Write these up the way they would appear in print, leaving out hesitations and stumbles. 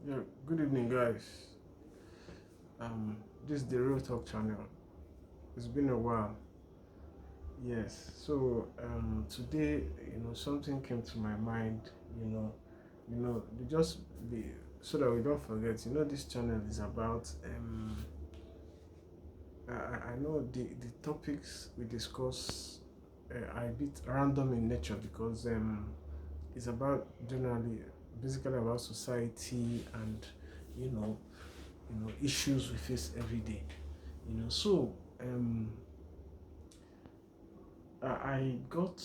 Yeah, good evening, guys. This is the Real Talk channel. It's been a while. Yes. So today, something came to my mind. Just be so that we don't forget. This channel is about. I know the topics we discuss are a bit random in nature because it's about generally, basically about society and you know issues we face every day. So um I got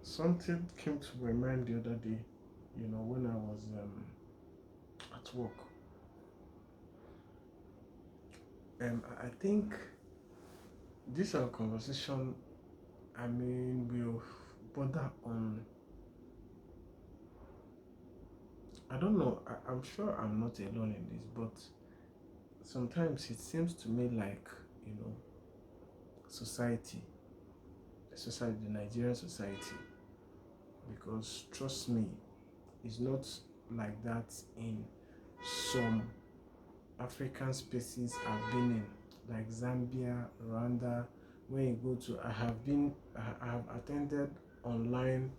something came to my mind the other day, when I was at work. I think this our conversation, will border on, I don't know, I'm sure I'm not alone in this, but sometimes it seems to me like, you know, society, society, the Nigerian society, because trust me, it's not like that in some African spaces I've been in, like Zambia, Rwanda. When you go to, I have attended online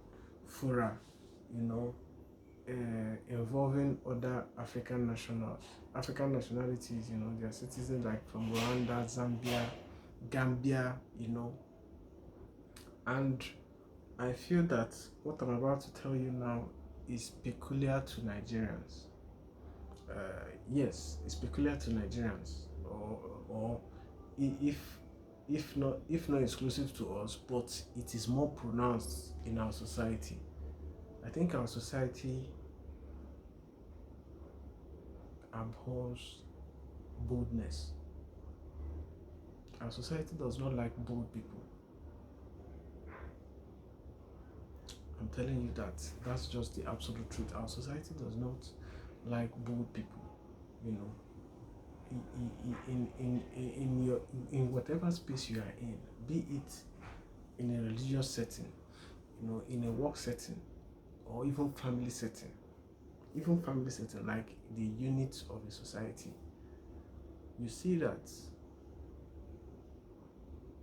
fora, you know, involving other African nationalities. Their citizens like from Rwanda, Zambia, Gambia, and I feel that what I'm about to tell you now is peculiar to Nigerians. Yes, it's peculiar to Nigerians, or if if not exclusive to us, but it is more pronounced in our society. I think our society abhors boldness. Our society does not like bold people. I'm telling you that that's just the absolute truth. Our society does not like bold people. You know, in whatever space you are in, be it in a religious setting, in a work setting, or even family setting, like the unit of a society, you see that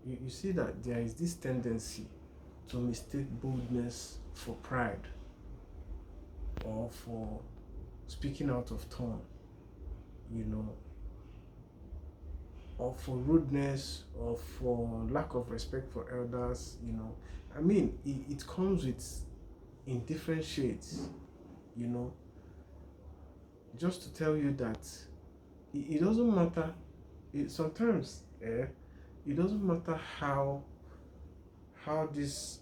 you see that there is this tendency to mistake boldness for pride or for speaking out of turn, you know, or for rudeness or for lack of respect for elders. It comes with in different shades, you know, just to tell you that it doesn't matter. Sometimes it doesn't matter how this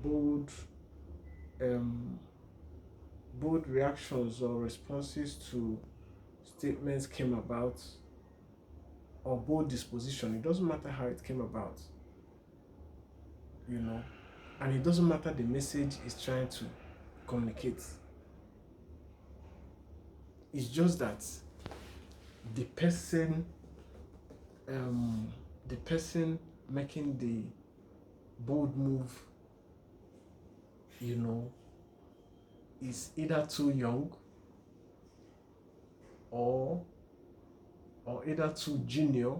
bold um, bold reactions or responses to statements came about, or bold disposition. It doesn't matter how it came about, you know, and it doesn't matter the message is trying to communicate. It's just that the person, um, the person making the bold move, you know, is either too young or either too junior.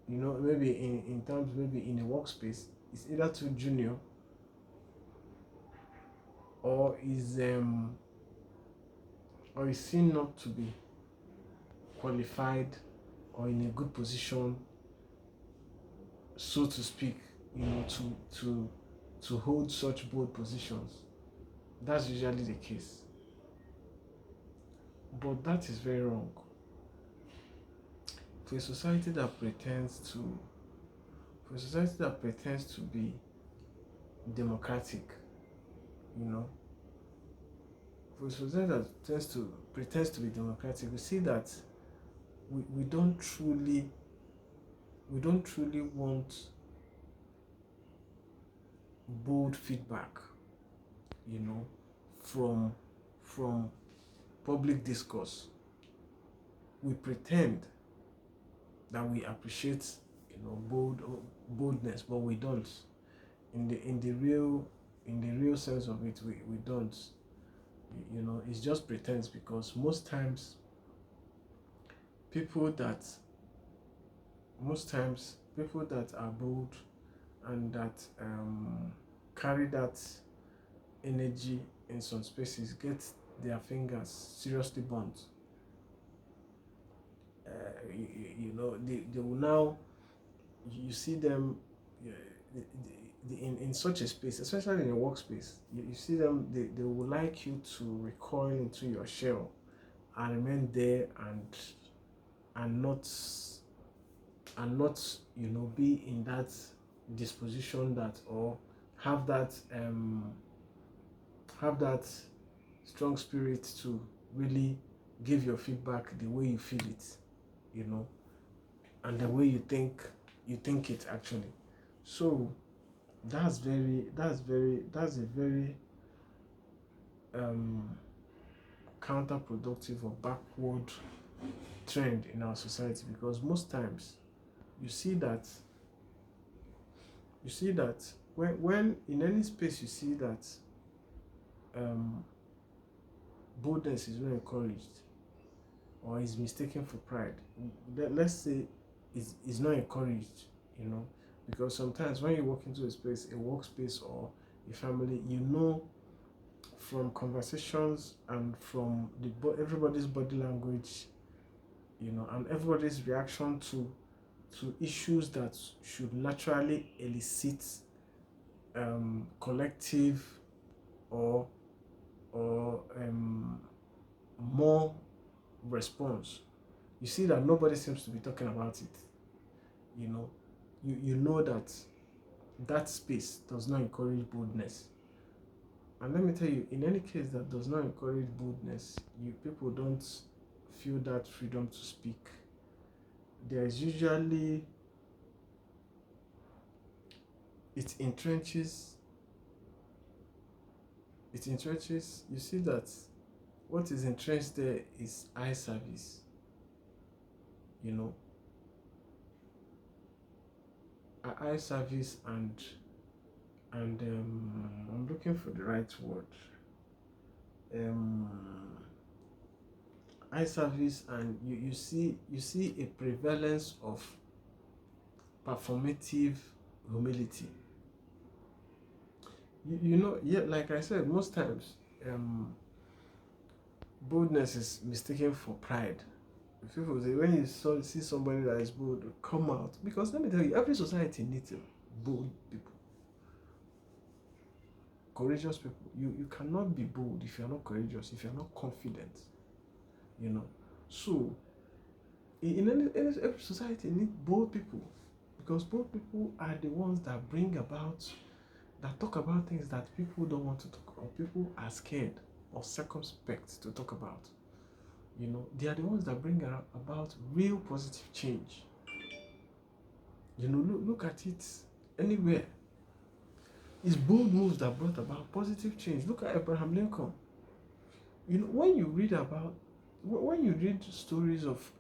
Maybe in terms, maybe in a workspace, it's either too junior or is seen not to be qualified or in a good position, so to speak, to hold such bold positions. That's usually the case, but that is very wrong. For a society that pretends to for a society that pretends to be democratic, you know, for a society that pretends to be democratic, we see that we don't truly want bold feedback, you know, from from public discourse. We pretend that we appreciate, boldness, but we don't. In the real sense of it, we don't. It's just pretense, because people that most times people that are bold and that carry that energy in some spaces get their fingers seriously burnt. They will now, you see them, in such a space, especially in a workspace, you see them, they would like you to recoil into your shell and remain there, and not be in that disposition, that, or have that have that strong spirit to really give your feedback the way you feel it, you know and the way you think it actually. So that's a very um counterproductive or backward trend in our society, because most times you see that when in any space you see that um boldness is not encouraged, or is mistaken for pride. Let's say is not encouraged, you know, because sometimes when you walk into a workspace, or a family, from conversations and from everybody's body language, and everybody's reaction to issues that should naturally elicit collective, or more response. You see that nobody seems to be talking about it. You know, you know that that space does not encourage boldness. And let me tell you, in any case that does not encourage boldness, people don't feel that freedom to speak. There's usually it entrenches. You see that what is entrenched there is eye service. You know, eye service, and I'm looking for the right word. Um, Eye service, and you see a prevalence of performative humility. Yeah, like I said, most times boldness is mistaken for pride. People say, when you see somebody that is bold, come out. Because let me tell you, every society needs bold people, courageous people. You cannot be bold if you're not courageous, if you're not confident. So in every society needs bold people, because bold people are the ones that talk about things that people don't want to talk about, people are scared or circumspect to talk about. They are the ones that bring about real positive change. Look at it anywhere. It's bold moves that brought about positive change. Look at Abraham Lincoln. When you read stories of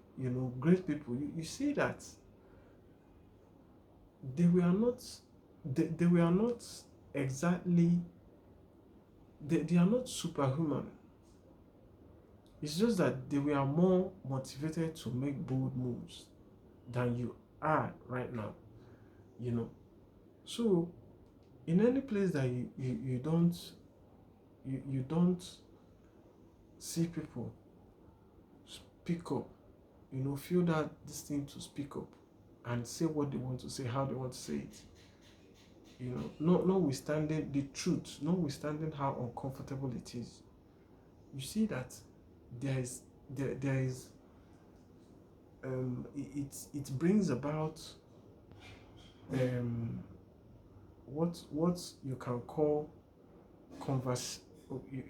great people, you see that they were not they were not exactly they are not superhuman. It's just that they were more motivated to make bold moves than you are right now. you know so in any place that you don't see people speak up, feel that this thing to speak up and say what they want to say, how they want to say it, notwithstanding the truth, notwithstanding how uncomfortable it is, you see that there is it brings about what you can call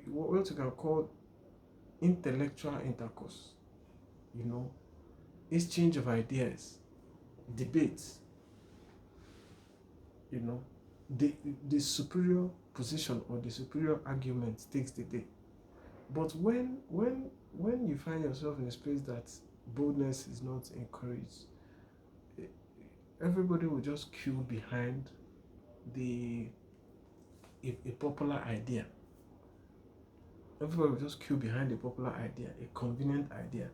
what you can call intellectual intercourse, exchange of ideas, debates. The superior position or the superior argument takes the day. But when you find yourself in a space that boldness is not encouraged, everybody will just queue behind a popular idea. Everybody will just queue behind a popular idea, a convenient idea,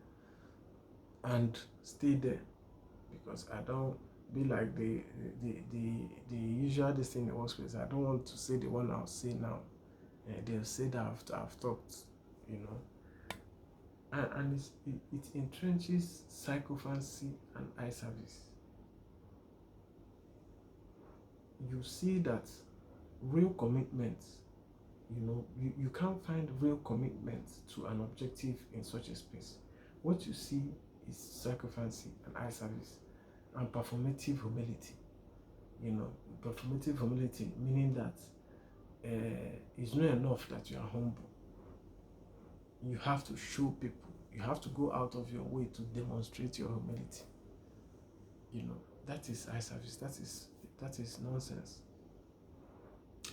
and stay there, because I don't be like the usual this thing in the workspace. I don't want to say the one I'll say now. They'll say that after I've talked, you know. And it entrenches psychophancy and eye service. You see that real commitment, you can't find real commitment to an objective in such a space. What you see is psychophancy and eye service and performative humility. Performative humility meaning that it's not enough that you are humble. You have to show people. You have to go out of your way to demonstrate your humility. That is eye service. That is nonsense.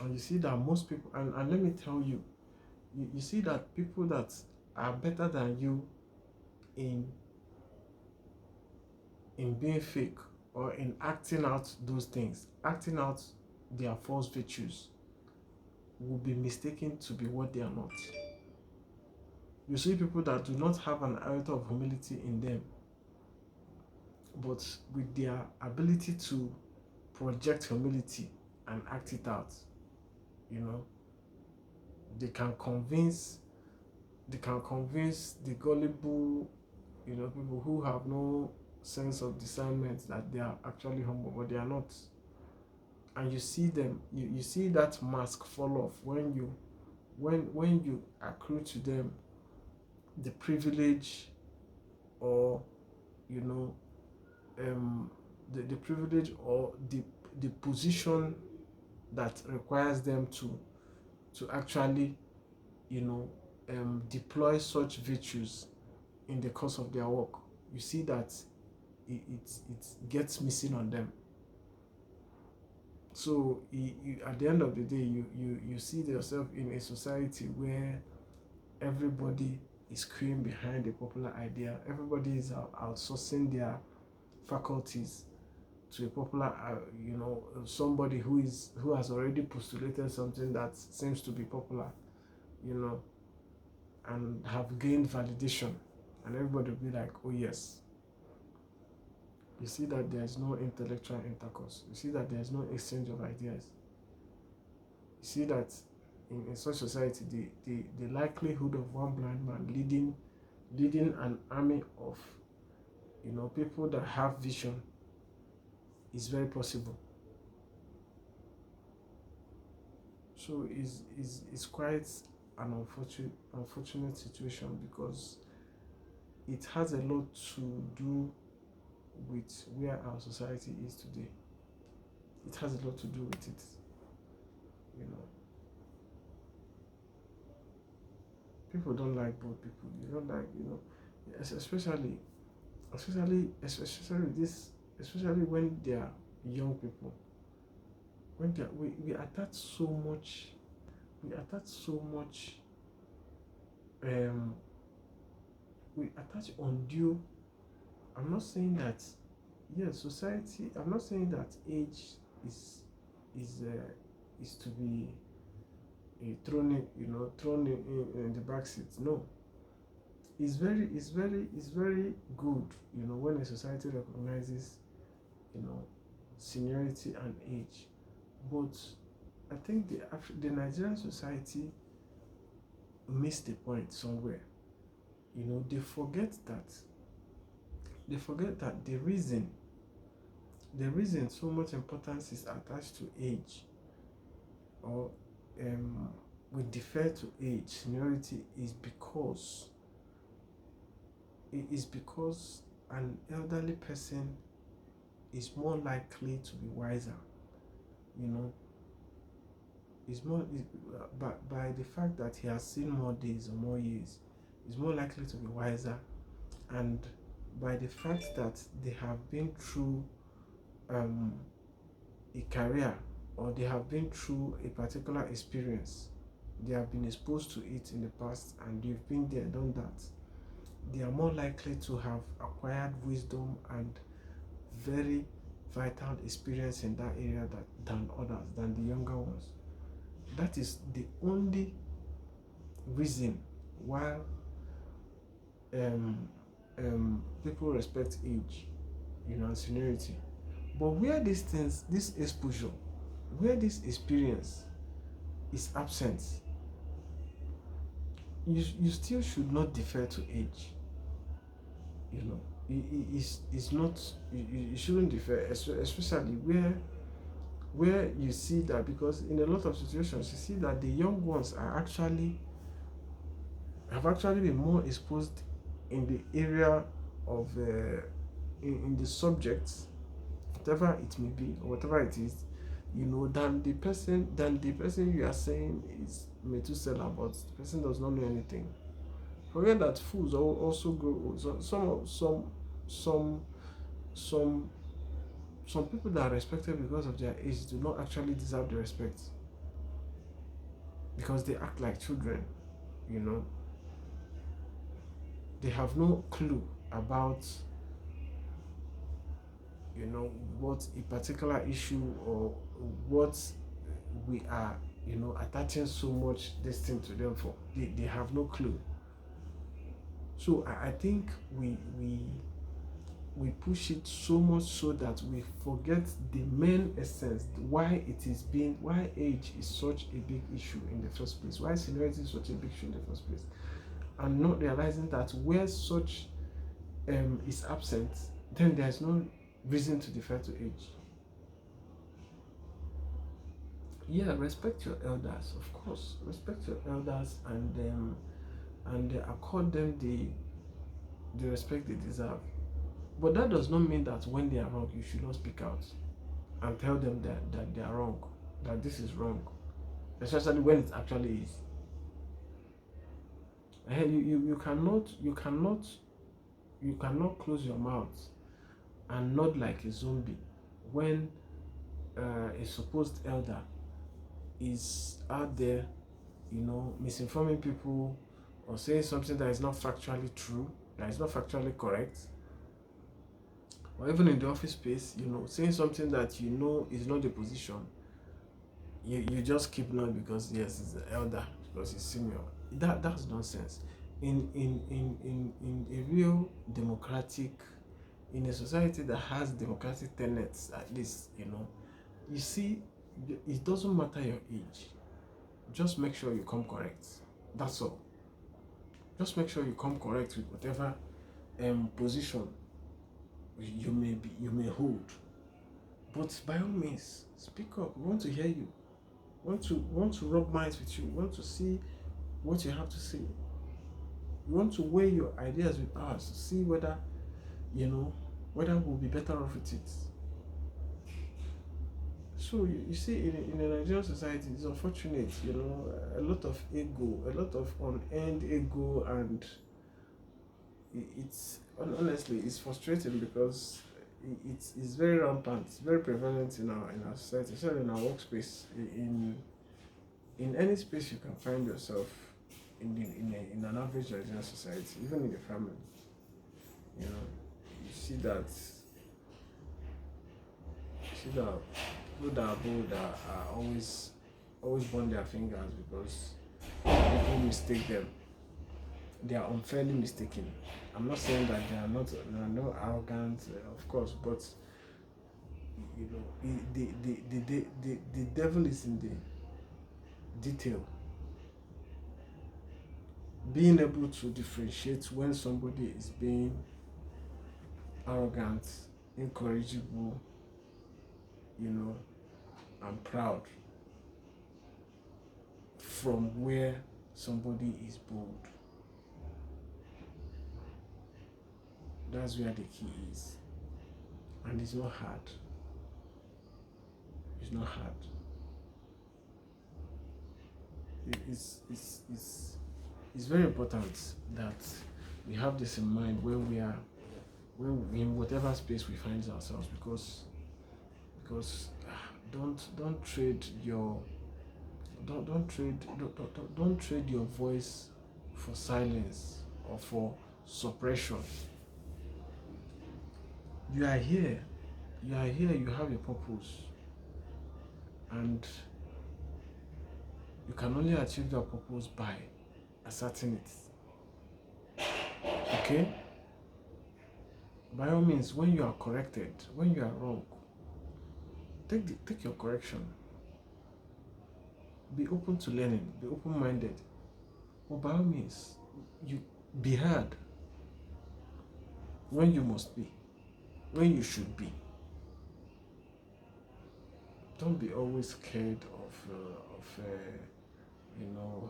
And you see that most people, and let me tell you, you see that people that are better than you in being fake or in acting out those things, acting out their false virtues, will be mistaken to be what they are not. You see people that do not have an iota of humility in them, but with their ability to project humility and act it out, they can convince the gullible, people who have no sense of discernment that they are actually humble, but they are not. And you see them, you see that mask fall off when you accrue to them the privilege, or the privilege, or the position that requires them to actually deploy such virtues in the course of their work. You see that it gets missing on them. So at the end of the day, you see yourself in a society where everybody is queuing behind a popular idea. Everybody is outsourcing their faculties to a popular, somebody who has already postulated something that seems to be popular, and have gained validation, and everybody will be like, oh yes. You see that there is no intellectual intercourse. You see that there is no exchange of ideas. You see that in such society, the likelihood of one blind man leading an army of people that have vision is very possible. So it's quite an unfortunate situation, because it has a lot to do with where our society is today. It has a lot to do with it. People don't like both people. They don't like, especially this, especially when they are young people. When we attach so much, we attach undue. I'm not saying that, yes, society. I'm not saying that age is to be thrown in the back seat. No, it's very good, when a society recognizes, seniority and age. But I think the Nigerian society missed the point somewhere. They forget that the reason so much importance is attached to age, or we defer to age, seniority, is because an elderly person is more likely to be wiser. By the fact that he has seen more days or more years, is more likely to be wiser, and by the fact that they have been through a career, or they have been through a particular experience, they have been exposed to it in the past, and they've been there, done that, they are more likely to have acquired wisdom and very vital experience in that area than others, than the younger ones. That is the only reason why um, people respect age, and seniority. But where these things, this exposure, where this experience is absent, you still should not defer to age. It's not, you shouldn't defer, especially where you see that, because in a lot of situations you see that the young ones have actually been more exposed in the area of in the subjects, whatever it may be or whatever it is, than the person you are saying is Methuselah, but the person does not know anything. Forget that fools also grow old. Some some some people that are respected because of their age do not actually deserve the respect, because they act like children. You know, they have no clue about what a particular issue, or what we are attaching so much this thing to them for. They have no clue. So I think we push it so much so that we forget the main essence, why age is such a big issue in the first place, why seniority is such a big issue in the first place, and not realizing that where such is absent, then there's no reason to defer to age. Yeah, respect your elders, of course. Respect your elders, and accord them the respect they deserve. But that does not mean that when they are wrong, you should not speak out and tell them that they are wrong, that this is wrong, especially when it actually is. You cannot close your mouth and nod like a zombie when a supposed elder is out there, misinforming people, or saying something that is not factually true, that is not factually correct, or even in the office space, saying something that is not the position. You just keep not, because yes, he's the elder, because he's senior. That's nonsense. In a real democratic, in a society that has democratic tenets, at least, you see, it doesn't matter your age. Just make sure you come correct. That's all. Just make sure you come correct with whatever position you may hold. But by all means, speak up. We want to hear you. Want to rub minds with you. We want to see what you have to say. We want to weigh your ideas with ours to see whether we'll be better off with it. So you see, in a Nigerian society, it's unfortunate, a lot of ego, a lot of unearned ego, and it's honestly, it's frustrating, because it's very rampant, it's very prevalent in our society, especially in our workspace, in any space you can find yourself, in an average Nigerian society, even in the family. You see that people that are bold are always burn their fingers, because people mistake them. They are unfairly mistaken. I'm not saying that they are not arrogant, of course, but the devil is in the detail. Being able to differentiate when somebody is being arrogant, incorrigible, and proud, from where somebody is bold. That's where the key is. And it's not hard. It's not hard. It's very important that we have this in mind when in whatever space we find ourselves, because don't trade your voice for silence or for suppression. You are here, you have a purpose, and you can only achieve that purpose by ascertain it. Okay? By all means, when you are corrected, when you are wrong, take your correction. Be open to learning, be open-minded. But by all means, you be heard when you must be, when you should be. Don't be always scared of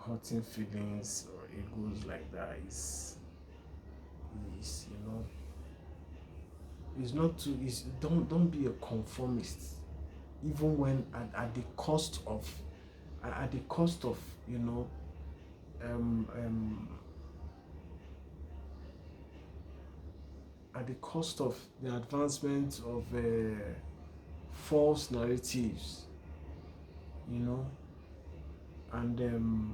hurting feelings or egos like that. Is it's not too. Is don't be a conformist, even when at the cost of you know um, um, at the cost of the advancement of false narratives, and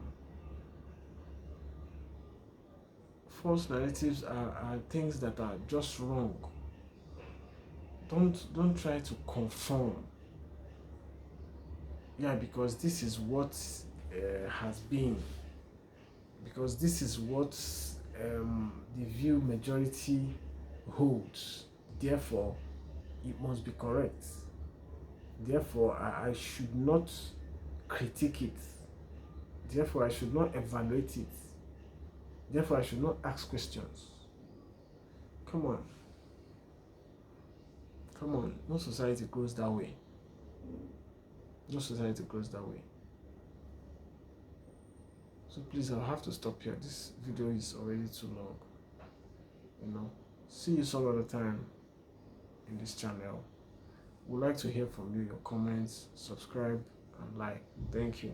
false narratives are things that are just wrong. Don't try to conform. Yeah, because this is what has been, because this is what the view majority holds. Therefore, it must be correct. Therefore, I should not critique it. Therefore, I should not evaluate it. Therefore, I should not ask questions. Come on. Come on. No society goes that way. No society goes that way. So please, I'll have to stop here. This video is already too long. See you some other time in this channel. We'd like to hear from you, your comments, subscribe, and like. Thank you.